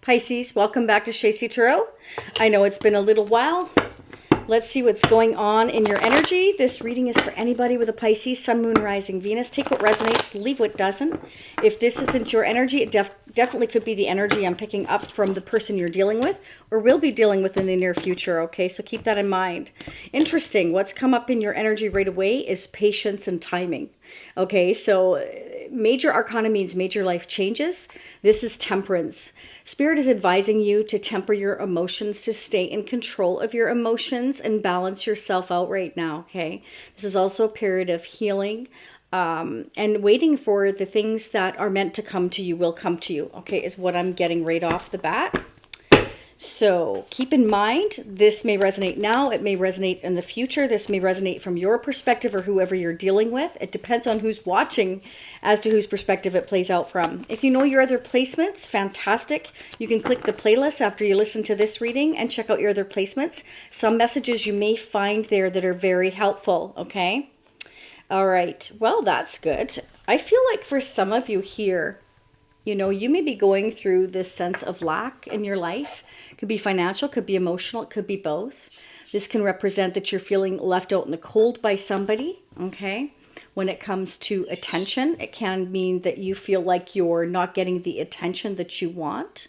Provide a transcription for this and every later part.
Pisces, welcome back to Shacy Tarot. I know it's been a little while. Let's see what's going on in your energy. This reading is for anybody with a Pisces, Sun, Moon, Rising, Venus. Take what resonates, leave what doesn't. If this isn't your energy, it definitely could be the energy I'm picking up from the person you're dealing with or will be dealing with in the near future, okay? So keep that in mind. Interesting. What's come up in your energy right away is patience and timing, okay? So major arcana means major life changes. This is temperance. Spirit is advising you to temper your emotions, to stay in control of your emotions and balance yourself out right now, okay? This is also a period of healing and waiting for the things that are meant to come to you will come to you, okay, is what I'm getting right off the bat. So keep in mind, this may resonate now, it may resonate in the future, this may resonate from your perspective or whoever you're dealing with. It depends on who's watching as to whose perspective it plays out from. If you know your other placements, fantastic. You can click the playlist after you listen to this reading and check out your other placements. Some messages you may find there that are very helpful, okay? All right, well, that's good. I feel like for some of you here, you know, you may be going through this sense of lack in your life. It could be financial, could be emotional, it could be both. This can represent that you're feeling left out in the cold by somebody, okay? When it comes to attention, it can mean that you feel like you're not getting the attention that you want,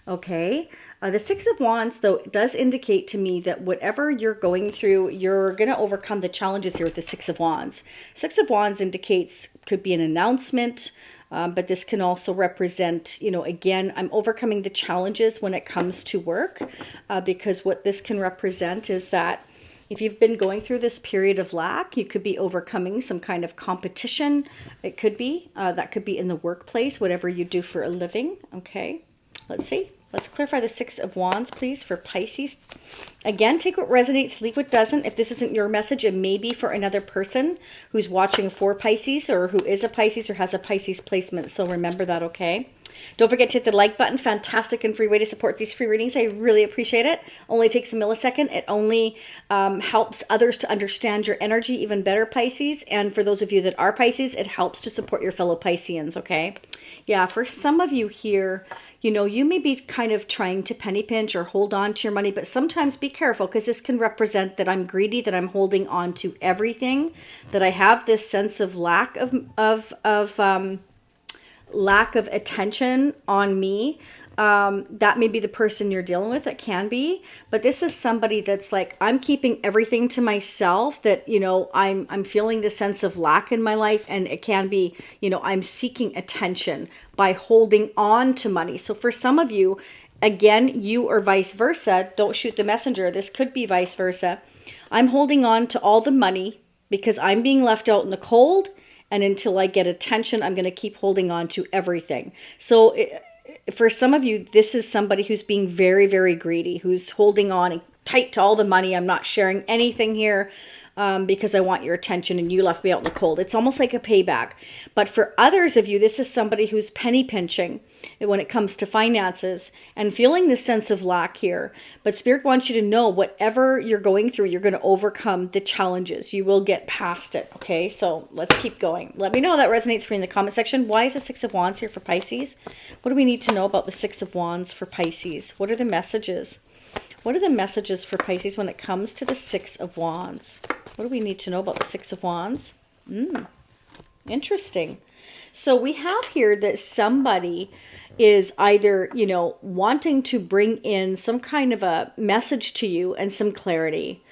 okay? The Six of Wands, though, does indicate to me that whatever you're going through, you're going to overcome the challenges here with the Six of Wands. Six of Wands indicates, could be an announcement, but this can also represent, you know, again, I'm overcoming the challenges when it comes to work, because what this can represent is that if you've been going through this period of lack, you could be overcoming some kind of competition. It could be, that could be in the workplace, whatever you do for a living, okay? Let's see. Let's clarify the Six of Wands, please, for Pisces. Again, take what resonates, leave what doesn't. If this isn't your message, it may be for another person who's watching for Pisces or who is a Pisces or has a Pisces placement. So remember that, okay? Don't forget to hit the like button. Fantastic and free way to support these free readings. I really appreciate it. Only takes a millisecond. It only helps others to understand your energy even better, Pisces. And for those of you that are Pisces, it helps to support your fellow Pisceans, okay? Yeah, for some of you here, you know, you may be kind of trying to penny pinch or hold on to your money, but sometimes be careful because this can represent that I'm greedy, that I'm holding on to everything, that I have this sense of lack of attention on me. That may be the person you're dealing with. It can be, but this is somebody that's like, I'm keeping everything to myself, that, you know, I'm feeling the sense of lack in my life. And it can be, you know, I'm seeking attention by holding on to money. So for some of you, again, you or vice versa, don't shoot the messenger. This could be vice versa. I'm holding on to all the money because I'm being left out in the cold. And until I get attention, I'm going to keep holding on to everything. So for some of you, this is somebody who's being very, very greedy, who's holding on tight to all the money. I'm not sharing anything here because I want your attention and you left me out in the cold. It's almost like a payback. But for others of you, this is somebody who's penny pinching when it comes to finances and feeling this sense of lack here. But Spirit wants you to know whatever you're going through, you're going to overcome the challenges. You will get past it. Okay, so let's keep going. Let me know how that resonates for you in the comment section. Why is the Six of Wands here for Pisces? What do we need to know about the Six of Wands for Pisces? What are the messages? What are the messages for Pisces when it comes to the Six of Wands? What do we need to know about the Six of Wands? Interesting. So we have here that somebody is either, you know, wanting to bring in some kind of a message to you and some clarity.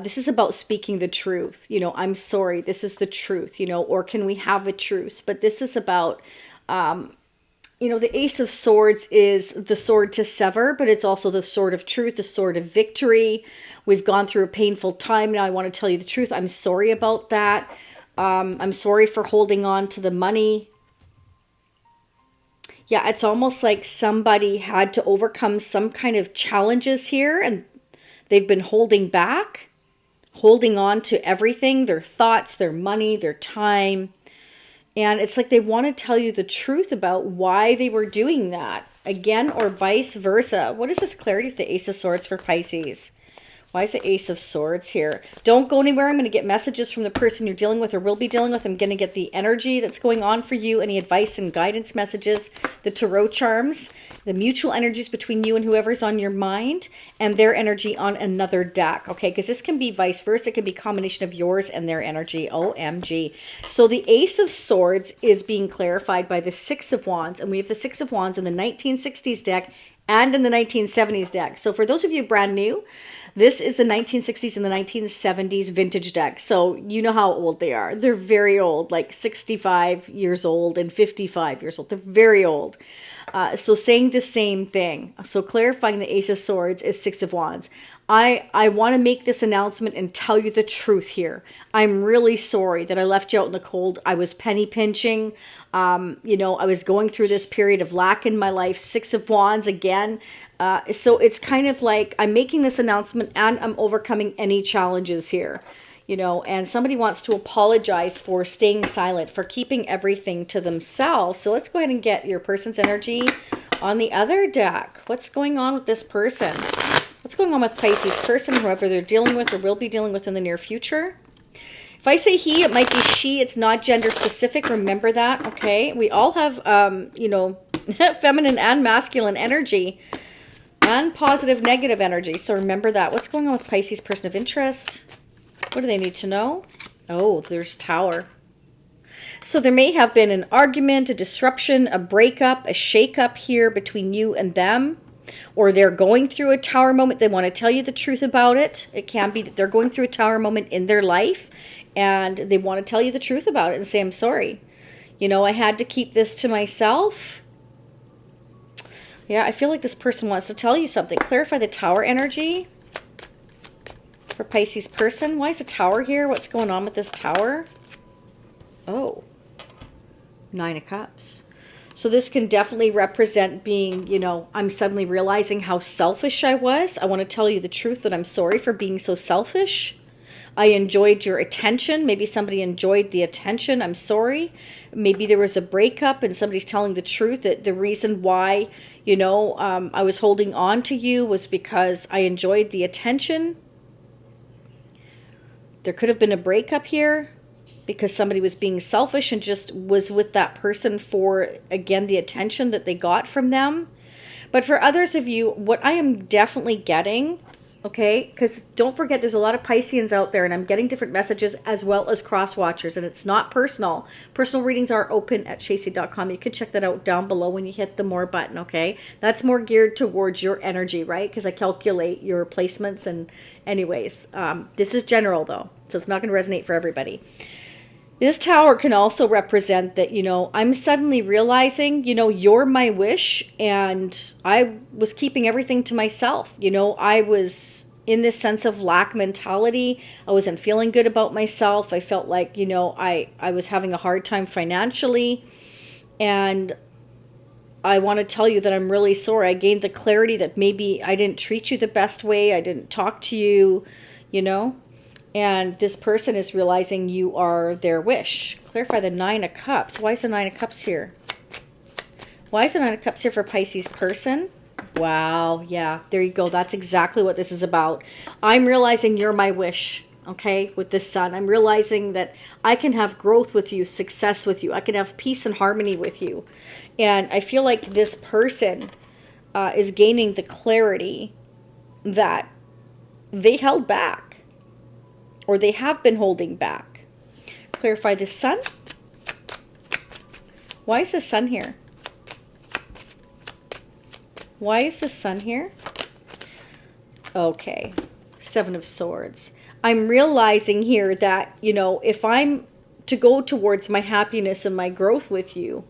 This is about speaking the truth. You know, I'm sorry, this is the truth, you know, or can we have a truce? But this is about, you know, the Ace of Swords is the sword to sever, but it's also the sword of truth, the sword of victory. We've gone through a painful time. Now I want to tell you the truth. I'm sorry about that. I'm sorry for holding on to the money. Yeah, it's almost like somebody had to overcome some kind of challenges here and they've been holding back, holding on to everything, their thoughts, their money, their time. And it's like they want to tell you the truth about why they were doing that. Again, or vice versa. What is this clarity of the Ace of Swords for Pisces? Why is the Ace of Swords here? Don't go anywhere. I'm going to get messages from the person you're dealing with or will be dealing with. I'm going to get the energy that's going on for you, any advice and guidance messages, the tarot charms, the mutual energies between you and whoever's on your mind, and their energy on another deck, okay? Because this can be vice versa. It can be a combination of yours and their energy. OMG. So the Ace of Swords is being clarified by the Six of Wands, and we have the Six of Wands in the 1960s deck and in the 1970s deck. So for those of you brand new, this is the 1960s and the 1970s vintage deck. So you know how old they are. They're very old, like 65 years old and 55 years old. They're very old. So saying the same thing. So clarifying the Ace of Swords is Six of Wands. I want to make this announcement and tell you the truth here. I'm really sorry that I left you out in the cold. I was penny pinching. You know, I was going through this period of lack in my life. Six of Wands again. So it's kind of like I'm making this announcement and I'm overcoming any challenges here. You know, and somebody wants to apologize for staying silent, for keeping everything to themselves. So let's go ahead and get your person's energy on the other deck. What's going on with this person? What's going on with Pisces person, whoever they're dealing with or will be dealing with in the near future? If I say he, it might be she. It's not gender specific. Remember that, okay? We all have, you know, feminine and masculine energy and positive, negative energy. So remember that. What's going on with Pisces person of interest? What do they need to know? Oh, there's Tower. So there may have been an argument, a disruption, a breakup, a shakeup here between you and them. Or they're going through a Tower moment. They want to tell you the truth about it. It can be that they're going through a Tower moment in their life. And they want to tell you the truth about it and say, I'm sorry. You know, I had to keep this to myself. Yeah, I feel like this person wants to tell you something. Clarify the Tower energy. For Pisces person. Why is a Tower here? What's going on with this Tower? Oh. Nine of Cups. So this can definitely represent being, you know, I'm suddenly realizing how selfish I was. I want to tell you the truth that I'm sorry for being so selfish. I enjoyed your attention. Maybe somebody enjoyed the attention. I'm sorry. Maybe there was a breakup and somebody's telling the truth that the reason why, you know, I was holding on to you was because I enjoyed the attention. There could have been a breakup here because somebody was being selfish and just was with that person for, again, the attention that they got from them. But for others of you, what I am definitely getting, okay, because don't forget there's a lot of Pisceans out there and I'm getting different messages as well as cross-watchers, and it's not personal. Personal readings are open at shacy.com. You can check that out down below when you hit the more button, okay? That's more geared towards your energy, right? Because I calculate your placements and anyways, this is general though, so it's not going to resonate for everybody. This Tower can also represent that, you know, I'm suddenly realizing, you know, you're my wish and I was keeping everything to myself. You know, I was in this sense of lack mentality. I wasn't feeling good about myself. I felt like, you know, I was having a hard time financially. And I want to tell you that I'm really sorry. I gained the clarity that maybe I didn't treat you the best way. I didn't talk to you, you know. And this person is realizing you are their wish. Clarify the Nine of Cups. Why is the Nine of Cups here? Why is the Nine of Cups here for Pisces person? Wow, yeah, there you go. That's exactly what this is about. I'm realizing you're my wish, okay, with this Sun. I'm realizing that I can have growth with you, success with you. I can have peace and harmony with you. And I feel like this person is gaining the clarity that they held back. Or they have been holding back. Clarify the Sun. Why is the Sun here? Why is the Sun here? Okay. Seven of Swords. I'm realizing here that, you know, if I'm to go towards my happiness and my growth with you,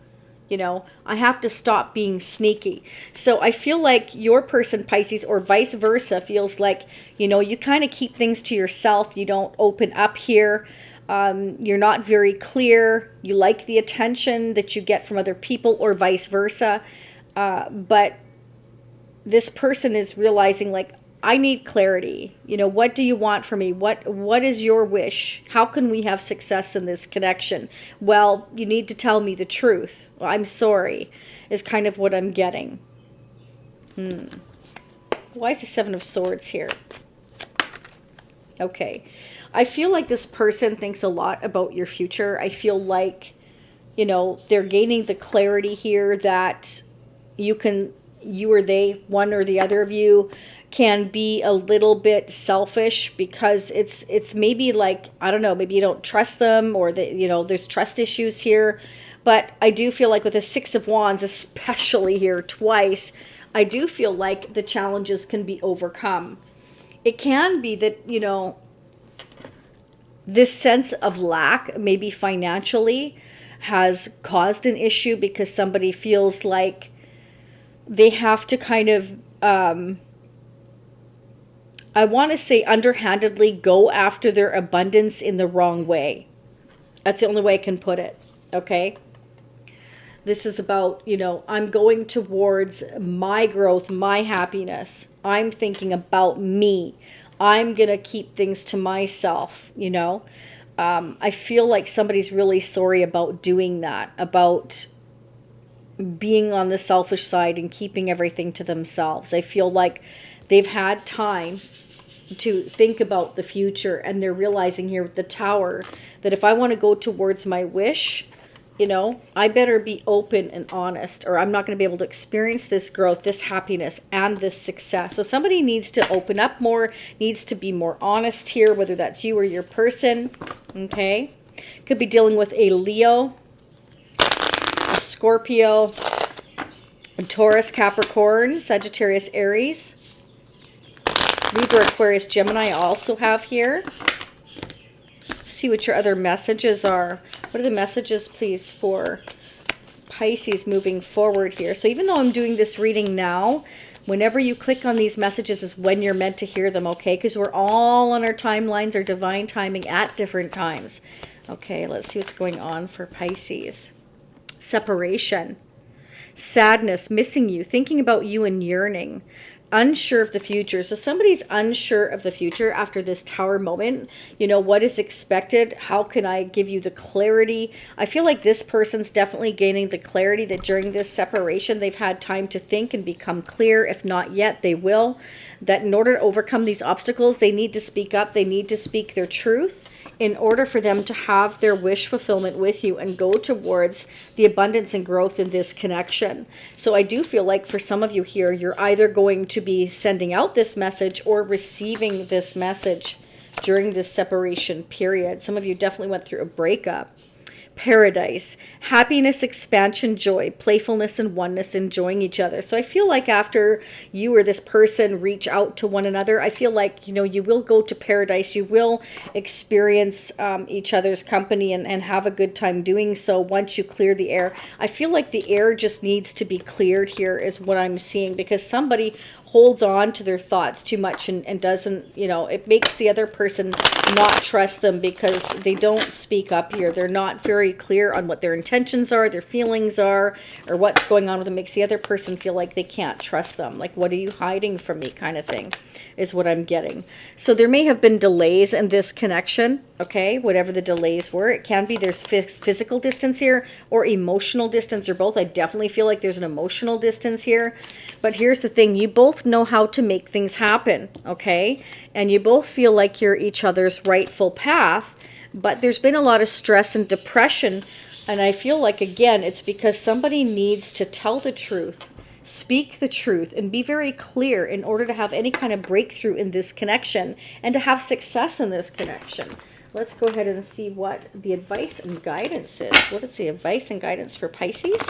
you know, I have to stop being sneaky. So I feel like your person, Pisces, or vice versa, feels like, you know, you kind of keep things to yourself. You don't open up here. You're not very clear. You like the attention that you get from other people or vice versa. But this person is realizing, like, I need clarity. You know, what do you want from me? What is your wish? How can we have success in this connection? Well, you need to tell me the truth. Well, I'm sorry, is kind of what I'm getting. Why is the Seven of Swords here? Okay. I feel like this person thinks a lot about your future. I feel like, you know, they're gaining the clarity here that you or they, one or the other of you, can be a little bit selfish because it's maybe like, I don't know, maybe you don't trust them, or that, you know, there's trust issues here. But I do feel like with the Six of Wands, especially here twice, I do feel like the challenges can be overcome. It can be that, you know, this sense of lack, maybe financially, has caused an issue because somebody feels like they have to kind of, I want to say underhandedly, go after their abundance in the wrong way. That's the only way I can put it. Okay. This is about, you know, I'm going towards my growth, my happiness. I'm thinking about me. I'm going to keep things to myself, you know. I feel like somebody's really sorry about doing that, about being on the selfish side and keeping everything to themselves. I feel like they've had time to think about the future, and they're realizing here with the Tower that if I want to go towards my wish, you know, I better be open and honest, or I'm not going to be able to experience this growth, this happiness, and this success. So somebody needs to open up more, needs to be more honest here, whether that's you or your person. Okay. Could be dealing with a Leo, a Scorpio, a Taurus, Capricorn, Sagittarius, Aries, Libra, Aquarius, Gemini I also have here. See what your other messages are. What are the messages, please, for Pisces moving forward here? So even though I'm doing this reading now, whenever you click on these messages is when you're meant to hear them, okay? Because we're all on our timelines, our divine timing at different times. Okay, let's see what's going on for Pisces. Separation, sadness, missing you, thinking about you and yearning. Unsure of the future. So somebody's unsure of the future after this Tower moment. You know, what is expected? How can I give you the clarity? I feel like this person's definitely gaining the clarity that during this separation, they've had time to think and become clear. If not yet, they will. That in order to overcome these obstacles, they need to speak up. They need to speak their truth in order for them to have their wish fulfillment with you and go towards the abundance and growth in this connection. So I do feel like for some of you here, you're either going to be sending out this message or receiving this message during this separation period. Some of you definitely went through a breakup. Paradise, happiness, expansion, joy, playfulness, and oneness, enjoying each other. So I feel like after you or this person reach out to one another, I feel like, you know, you will go to paradise. You will experience each other's company and have a good time doing so once you clear the air. I feel like the air just needs to be cleared here is what I'm seeing, because somebody holds on to their thoughts too much and doesn't, you know, it makes the other person not trust them because they don't speak up here. They're not very clear on what their intentions are, their feelings are, or what's going on with them. Makes the other person feel like they can't trust them. Like, what are you hiding from me kind of thing is what I'm getting. So there may have been delays in this connection, okay, whatever the delays were. It can be there's physical distance here or emotional distance or both. I definitely feel like there's an emotional distance here. But here's the thing, you both know how to make things happen, okay? And you both feel like you're each other's rightful path, but there's been a lot of stress and depression. And I feel like, again, it's because somebody needs to tell the truth, speak the truth, and be very clear in order to have any kind of breakthrough in this connection and to have success in this connection. Let's go ahead and see what the advice and guidance is. What is the advice and guidance for Pisces?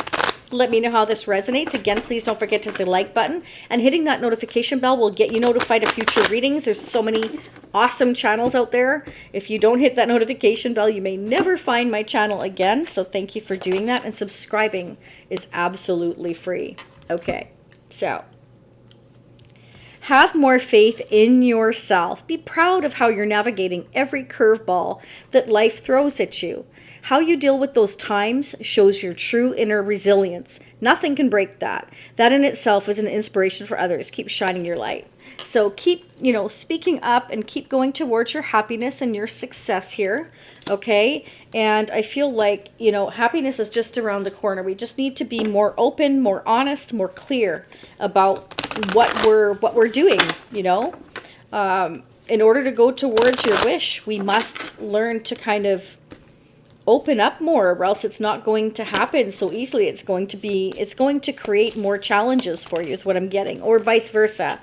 Let me know how this resonates. Again, please don't forget to hit the like button, and hitting that notification bell will get you notified of future readings. There's so many awesome channels out there. If you don't hit that notification bell, you may never find my channel again. So thank you for doing that. And subscribing is absolutely free. Okay, so have more faith in yourself. Be proud of how you're navigating every curveball that life throws at you. How you deal with those times shows your true inner resilience. Nothing can break that. That in itself is an inspiration for others. Keep shining your light. So keep, you know, speaking up and keep going towards your happiness and your success here, okay? And I feel like, you know, happiness is just around the corner. We just need to be more open, more honest, more clear about what we're doing, you know? in order to go towards your wish, we must learn to kind of open up more, or else it's not going to happen so easily. It's going to create more challenges for you is what I'm getting, or vice versa.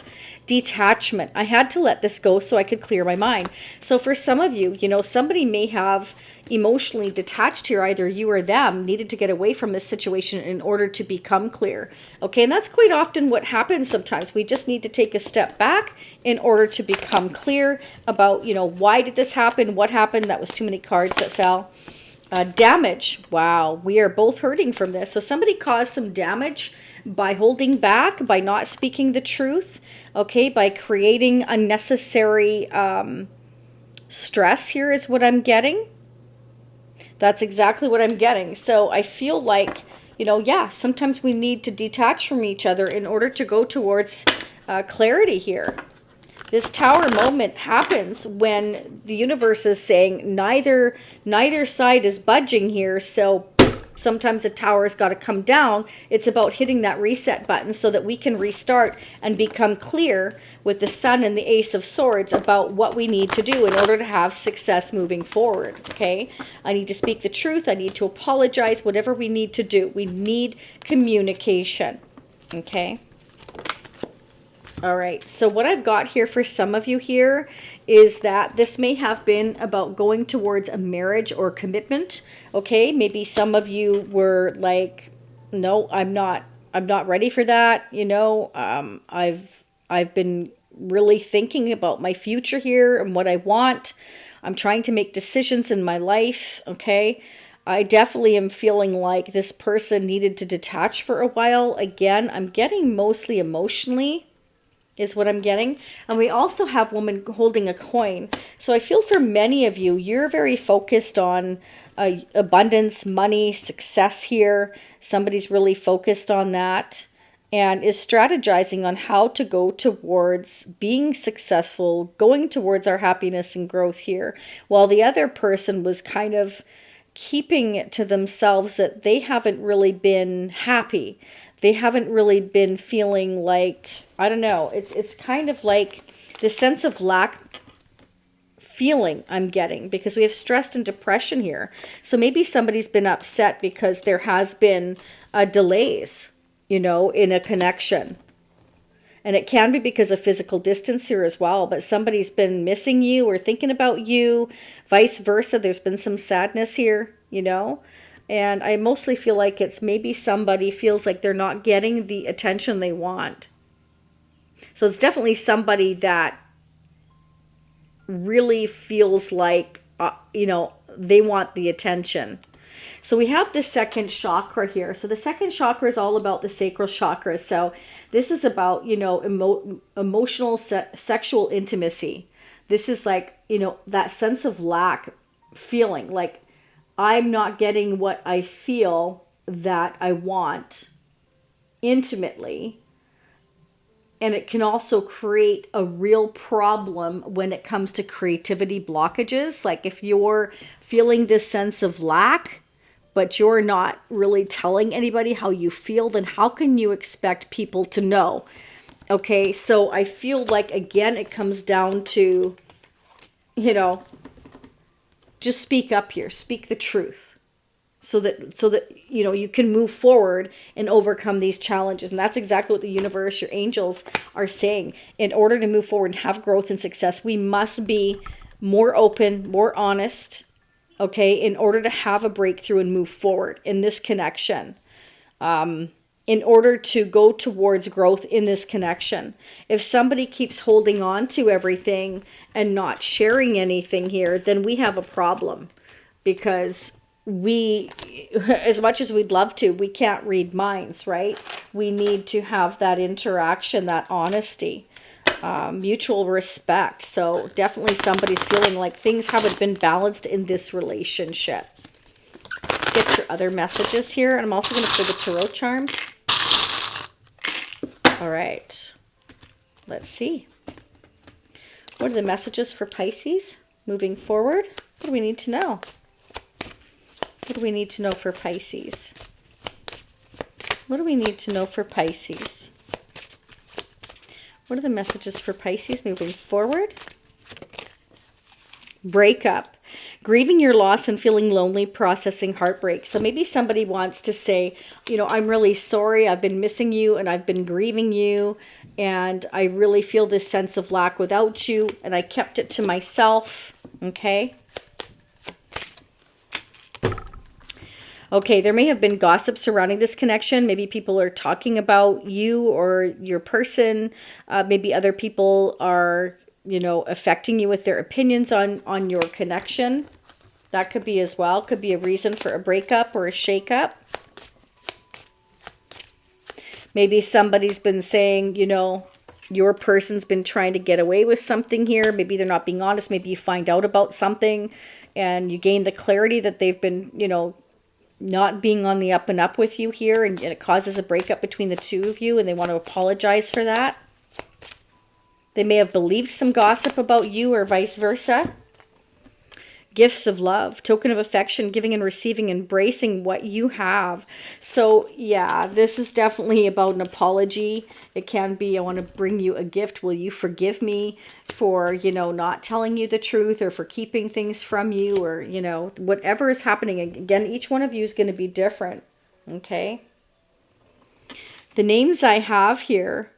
Detachment. I had to let this go so I could clear my mind. So for some of you, you know, somebody may have emotionally detached here, either you or them needed to get away from this situation in order to become clear. Okay, and that's quite often what happens sometimes. We just need to take a step back in order to become clear about, you know, why did this happen? What happened? That was too many cards that fell. Damage. Wow, we are both hurting from this. So somebody caused some damage by holding back, by not speaking the truth, okay, by creating unnecessary stress here is what I'm getting. That's exactly what I'm getting. So I feel like, you know, yeah, sometimes we need to detach from each other in order to go towards clarity here. This Tower moment happens when the universe is saying neither side is budging here. So sometimes the tower's got to come down. It's about hitting that reset button so that we can restart and become clear with the Sun and the Ace of Swords about what we need to do in order to have success moving forward. Okay, I need to speak the truth. I need to apologize. Whatever we need to do, we need communication. Okay. All right, so what I've got here for some of you here is that this may have been about going towards a marriage or commitment. Okay, maybe some of you were like, no, I'm not ready for that. You know, I've been really thinking about my future here and what I want. I'm trying to make decisions in my life. Okay, I definitely am feeling like this person needed to detach for a while. Again, I'm getting mostly emotionally is what I'm getting. And we also have woman holding a coin. So I feel for many of you, you're very focused on abundance, money, success here. Somebody's really focused on that and is strategizing on how to go towards being successful, going towards our happiness and growth here. While the other person was kind of keeping it to themselves that they haven't really been happy. They haven't really been feeling like, I don't know, it's kind of like the sense of lack feeling I'm getting, because we have stress and depression here. So maybe somebody's been upset because there has been delays, you know, in a connection. And it can be because of physical distance here as well, but somebody's been missing you or thinking about you, vice versa. There's been some sadness here, you know. And I mostly feel like it's maybe somebody feels like they're not getting the attention they want. So it's definitely somebody that really feels like, you know, they want the attention. So we have the second chakra here. So the second chakra is all about the sacral chakra. So this is about, you know, emotional, sexual intimacy. This is like, you know, that sense of lack feeling like, I'm not getting what I feel that I want intimately. And it can also create a real problem when it comes to creativity blockages. Like if you're feeling this sense of lack, but you're not really telling anybody how you feel, then how can you expect people to know? Okay, so I feel like, again, it comes down to, you know, just speak up here, speak the truth so that you know, you can move forward and overcome these challenges. And that's exactly what the universe, your angels are saying. In order to move forward and have growth and success, we must be more open, more honest, okay, in order to have a breakthrough and move forward in this connection. In order to go towards growth in this connection. If somebody keeps holding on to everything and not sharing anything here, then we have a problem, because we, as much as we'd love to, we can't read minds, right? We need to have that interaction, that honesty, mutual respect. So definitely somebody's feeling like things haven't been balanced in this relationship. Let's get your other messages here. And I'm also going to pull the tarot charms. All right, let's see. What are the messages for Pisces moving forward? What do we need to know? What do we need to know for Pisces? What do we need to know for Pisces? What are the messages for Pisces moving forward? Breakup. Grieving your loss and feeling lonely, processing heartbreak. So maybe somebody wants to say, you know, I'm really sorry. I've been missing you and I've been grieving you. And I really feel this sense of lack without you. And I kept it to myself. Okay. Okay, there may have been gossip surrounding this connection. Maybe people are talking about you or your person. Maybe other people are, you know, affecting you with their opinions on your connection. That could be as well. Could be a reason for a breakup or a shakeup. Maybe somebody's been saying, you know, your person's been trying to get away with something here. Maybe they're not being honest. Maybe you find out about something and you gain the clarity that they've been, you know, not being on the up and up with you here, and it causes a breakup between the two of you, and they want to apologize for that. They may have believed some gossip about you or vice versa. Gifts of love, token of affection, giving and receiving, embracing what you have. So yeah, this is definitely about an apology. It can be, I want to bring you a gift. Will you forgive me for, you know, not telling you the truth or for keeping things from you, or, you know, whatever is happening. Again, each one of you is going to be different. Okay. The names I have here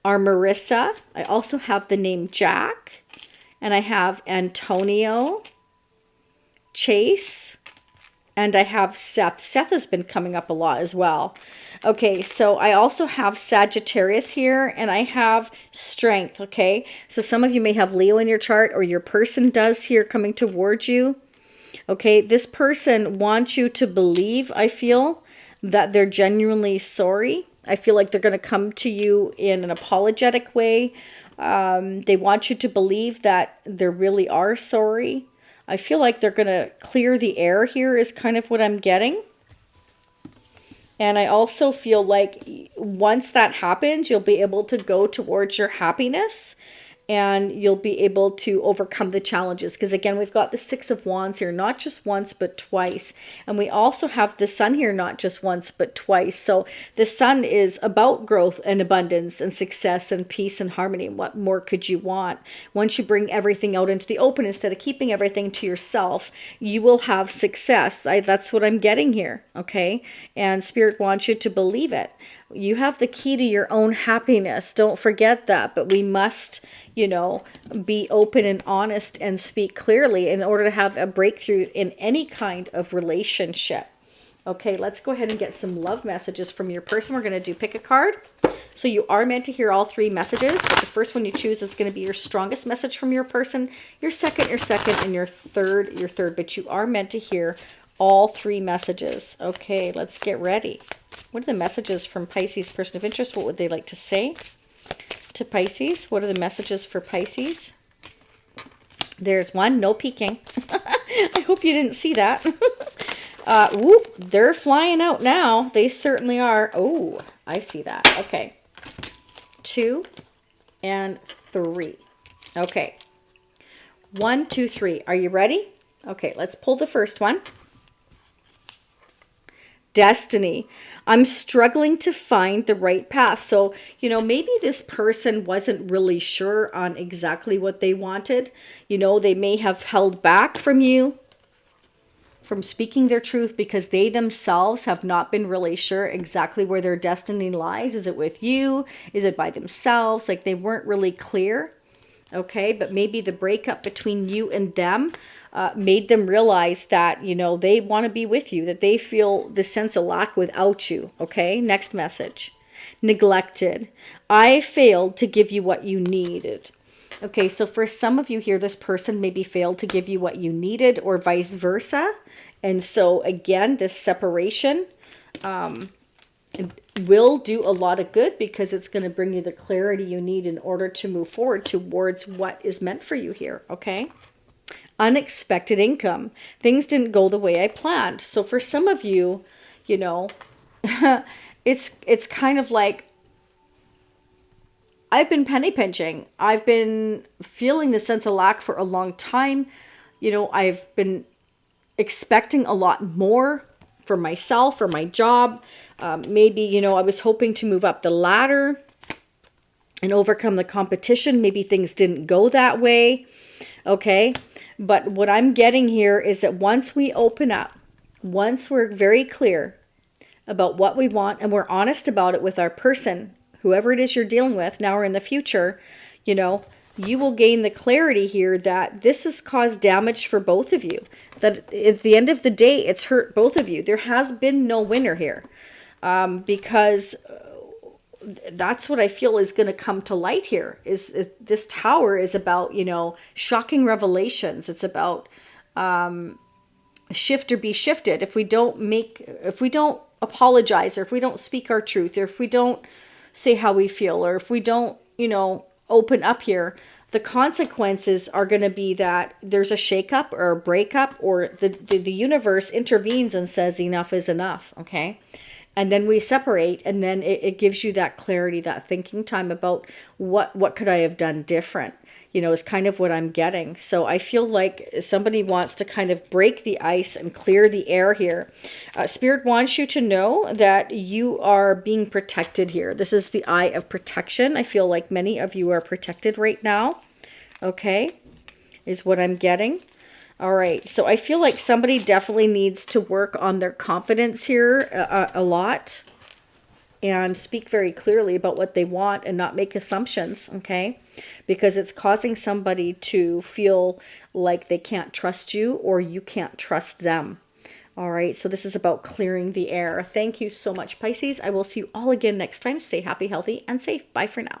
are Marissa. I also have the name Jack, and I have Antonio, Chase, and I have Seth. Seth has been coming up a lot as well. Okay, so I also have Sagittarius here, and I have Strength, okay? So some of you may have Leo in your chart, or your person does here coming towards you. Okay, this person wants you to believe, I feel, that they're genuinely sorry. I feel like they're going to come to you in an apologetic way. They want you to believe that they really are sorry. I feel like they're going to clear the air here is kind of what I'm getting. And I also feel like once that happens, you'll be able to go towards your happiness, and you'll be able to overcome the challenges. Because again, we've got the Six of Wands here, not just once, but twice. And we also have the Sun here, not just once, but twice. So the Sun is about growth and abundance and success and peace and harmony. What more could you want? Once you bring everything out into the open, instead of keeping everything to yourself, you will have success. That's what I'm getting here, okay? And Spirit wants you to believe it. You have the key to your own happiness. Don't forget that. But we must, you know, be open and honest and speak clearly in order to have a breakthrough in any kind of relationship. Okay, let's go ahead and get some love messages from your person. We're going to do pick a card. So you are meant to hear all three messages, but the first one you choose is going to be your strongest message from your person, your second, and your third. But you are meant to hear all three messages. Okay, let's get ready. What are the messages from Pisces person of interest? What would they like to say to Pisces? What are the messages for Pisces? There's one, no peeking. I hope you didn't see that. Whoop, they're flying out now. They certainly are. Oh, I see that. Okay. 2 and 3. Okay. 1, 2, 3. Are you ready? Okay, let's pull the first one. Destiny. I'm struggling to find the right path. So, you know, maybe this person wasn't really sure on exactly what they wanted. You know, they may have held back from you from speaking their truth because they themselves have not been really sure exactly where their destiny lies. Is it with you? Is it by themselves? Like they weren't really clear. Okay, but maybe the breakup between you and them made them realize that, you know, they want to be with you, that they feel the sense of lack without you. Okay, next message. Neglected. I failed to give you what you needed. Okay, so for some of you here, this person maybe failed to give you what you needed or vice versa. And so again, this separation will do a lot of good because it's going to bring you the clarity you need in order to move forward towards what is meant for you here, okay? Unexpected income. Things didn't go the way I planned. So for some of you, you know, it's kind of like, I've been penny pinching. I've been feeling the sense of lack for a long time. You know, I've been expecting a lot more for myself or my job. Maybe, you know, I was hoping to move up the ladder. and overcome the competition. Maybe things didn't go that way. Okay. But what I'm getting here is that once we open up, once we're very clear about what we want and we're honest about it with our person, whoever it is you're dealing with now or in the future, you know, you will gain the clarity here that this has caused damage for both of you. That at the end of the day, it's hurt both of you. There has been no winner here, because that's what I feel is going to come to light here. Is this tower is about, you know, shocking revelations. It's about shift or be shifted. If we don't apologize, or if we don't speak our truth, or if we don't say how we feel, or if we don't, you know, open up here, the consequences are going to be that there's a shakeup or a breakup, or the universe intervenes and says enough is enough. Okay. And then we separate, and then it gives you that clarity, that thinking time about what could I have done different, you know, is kind of what I'm getting. So I feel like somebody wants to kind of break the ice and clear the air here. Spirit wants you to know that you are being protected here. This is the eye of protection. I feel like many of you are protected right now. Okay, is what I'm getting. All right, so I feel like somebody definitely needs to work on their confidence here a lot, and speak very clearly about what they want and not make assumptions, okay? Because it's causing somebody to feel like they can't trust you, or you can't trust them. All right, so this is about clearing the air. Thank you so much, Pisces. I will see you all again next time. Stay happy, healthy, and safe. Bye for now.